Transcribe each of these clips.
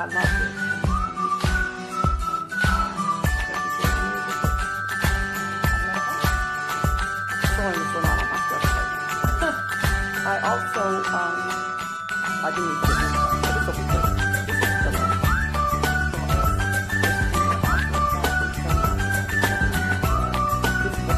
I love it. Throwing this one out on my stuff right now. I also, I didn't even get it, but this will be good. This is the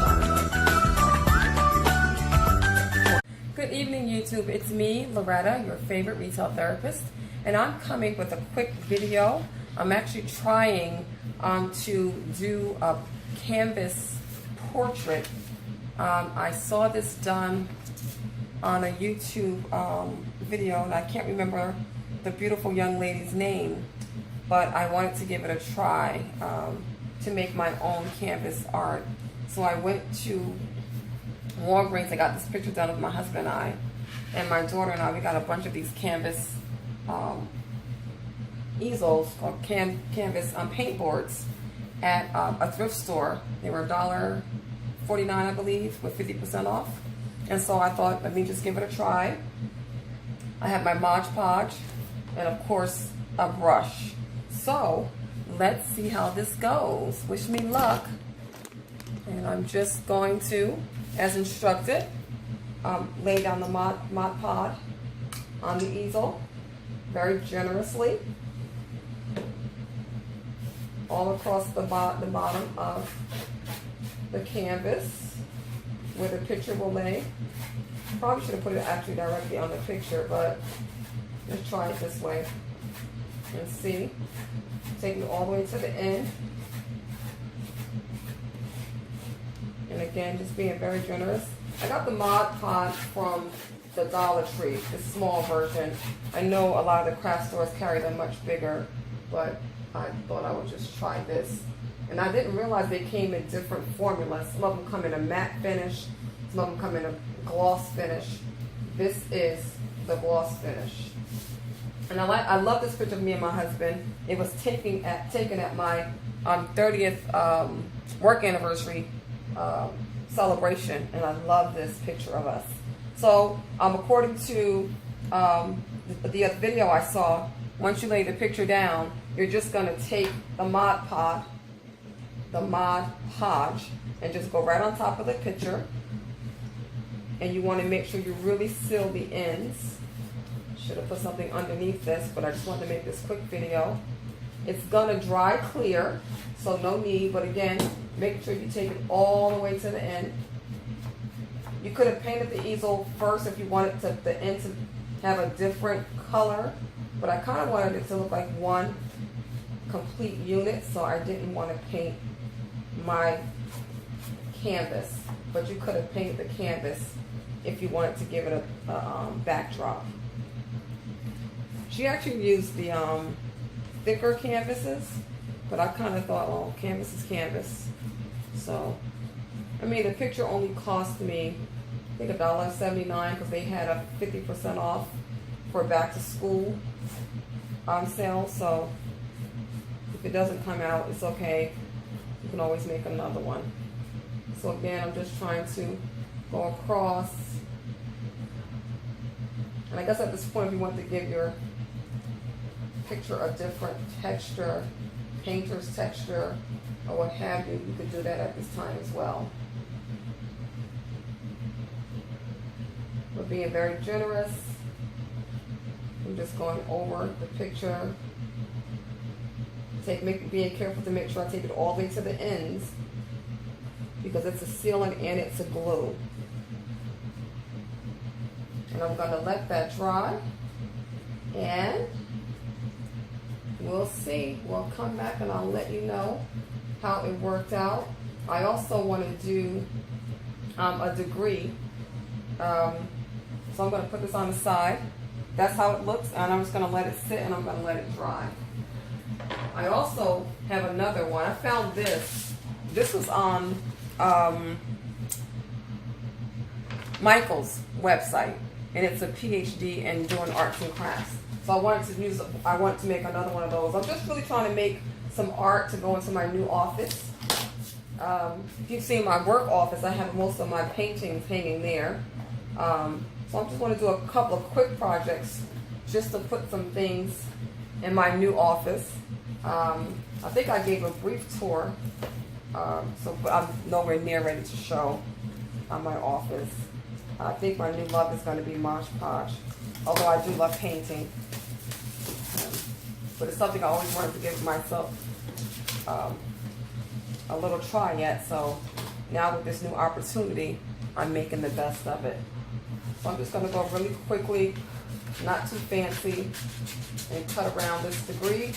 Good evening, YouTube. It's me, Loretta, your favorite retail therapist, and I'm coming with a quick video. I'm actually trying to do a canvas portrait. I saw this done on a YouTube video, and I can't remember the beautiful young lady's name, but I wanted to give it a try to make my own canvas art. So I went to Walgreens. I got this picture done of my husband and my daughter and I. We got a bunch of these canvas easels or canvas paint boards at a thrift store. They were $1.49, I believe, with 50% off. And so I thought, let me just give it a try. I have my Mod Podge and, of course, a brush. So let's see how this goes. Wish me luck. And I'm just going to, as instructed, lay down the Mod Podge on the easel very generously all across the bottom of the canvas where the picture will lay. Probably should have put it actually directly on the picture, but let's try it this way and see. Taking it all the way to the end. And again, just being very generous. I got the Mod Podge from the Dollar Tree, the small version. I know a lot of the craft stores carry them much bigger, but I thought I would just try this. And I didn't realize they came in different formulas. Some of them come in a matte finish. Some of them come in a gloss finish. This is the gloss finish. And I love this picture of me and my husband. It was taken at my 30th work anniversary celebration. And I love this picture of us. So according to the video I saw, once you lay the picture down, you're just going to take the Mod Podge, and just go right on top of the picture. And you want to make sure you really seal the ends. Should have put something underneath this, but I just wanted to make this quick video. It's going to dry clear, so no need, but again, make sure you take it all the way to the end. You could have painted the easel first if you wanted the end to have a different color, but I kind of wanted it to look like one complete unit, so I didn't want to paint my canvas. But you could have painted the canvas if you wanted to give it a backdrop. She actually used the thicker canvases, but I kind of thought, oh, canvas is canvas. So, I mean, the picture only cost me, I think, $1.79 because they had a 50% off for back to school sale. So, if it doesn't come out, it's okay. You can always make another one. So again, I'm just trying to go across. And I guess at this point, if you want to give your picture a different texture, painter's texture, or what have you, you could do that at this time as well. We're being very generous. I'm just going over the picture. Being careful to make sure I take it all the way to the ends, because it's a sealant and it's a glue. And I'm going to let that dry, and we'll see. We'll come back and I'll let you know how it worked out. I also want to do a degree, so I'm going to put this on the side. That's how it looks, and I'm just going to let it sit and I'm going to let it dry. I also have another one. I found this. This was on Michael's website, and it's a PhD in doing arts and crafts. So I wanted to make another one of those. I'm just really trying to make some art to go into my new office. If you've seen my work office, I have most of my paintings hanging there. So I'm just going to do a couple of quick projects just to put some things in my new office. I think I gave a brief tour, but I'm nowhere near ready to show my office. I think my new love is going to be Mosh Posh, although I do love painting. But it's something I always wanted to give myself a little try at. So now with this new opportunity, I'm making the best of it. So I'm just going to go really quickly, not too fancy, and cut around this degree.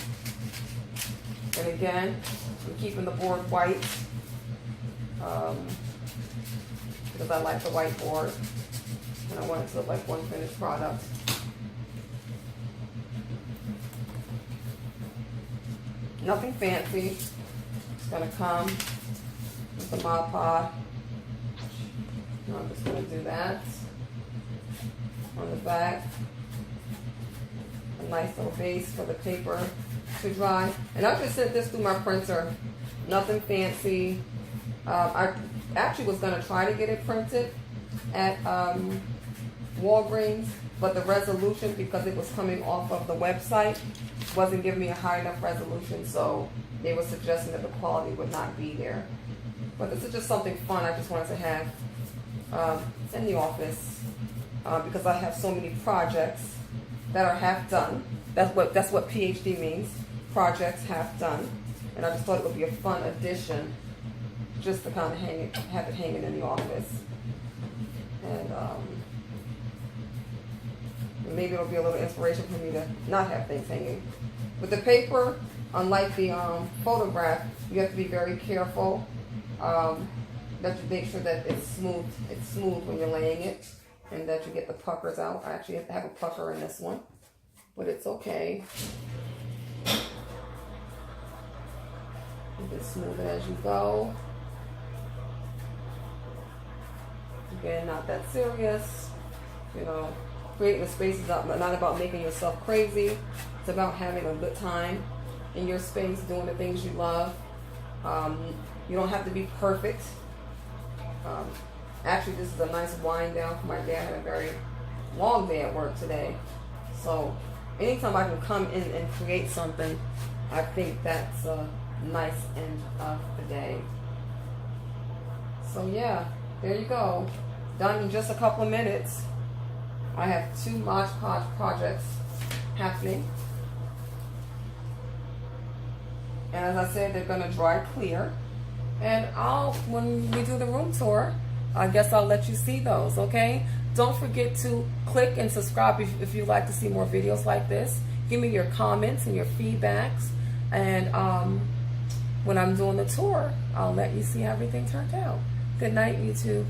And again, I'm keeping the board white because I like the white board and I want it to look like one finished product. Nothing fancy. Just going to come with the Mod Podge. I'm just going to do that on the back. A nice little base for the paper to dry. And I just sent this through my printer. Nothing fancy. I actually was going to try to get it printed at Walgreens, but the resolution, because it was coming off of the website, wasn't giving me a high enough resolution, so they were suggesting that the quality would not be there. But this is just something fun I just wanted to have in the office because I have so many projects that are half done. That's what PhD means, projects half done. And I just thought it would be a fun addition just to kind of have it hanging in the office. And maybe it'll be a little inspiration for me to not have things hanging. With the paper, unlike the photograph, you have to be very careful that you make sure that it's smooth when you're laying it, and that you get the puckers out. I actually have to have a pucker in this one, but it's okay. You can smooth it as you go. Again, not that serious. You know, creating a space is not about making yourself crazy. It's about having a good time in your space, doing the things you love. You don't have to be perfect. Actually, this is a nice wind down for my day. I had a very long day at work today. So anytime I can come in and create something, I think that's a nice end of the day. So yeah, there you go. Done in just a couple of minutes. I have 2 Mod Podge projects happening. And as I said, they're going to dry clear. And when we do the room tour, I guess I'll let you see those, okay? Don't forget to click and subscribe if you'd like to see more videos like this. Give me your comments and your feedbacks. And when I'm doing the tour, I'll let you see how everything turned out. Good night, YouTube.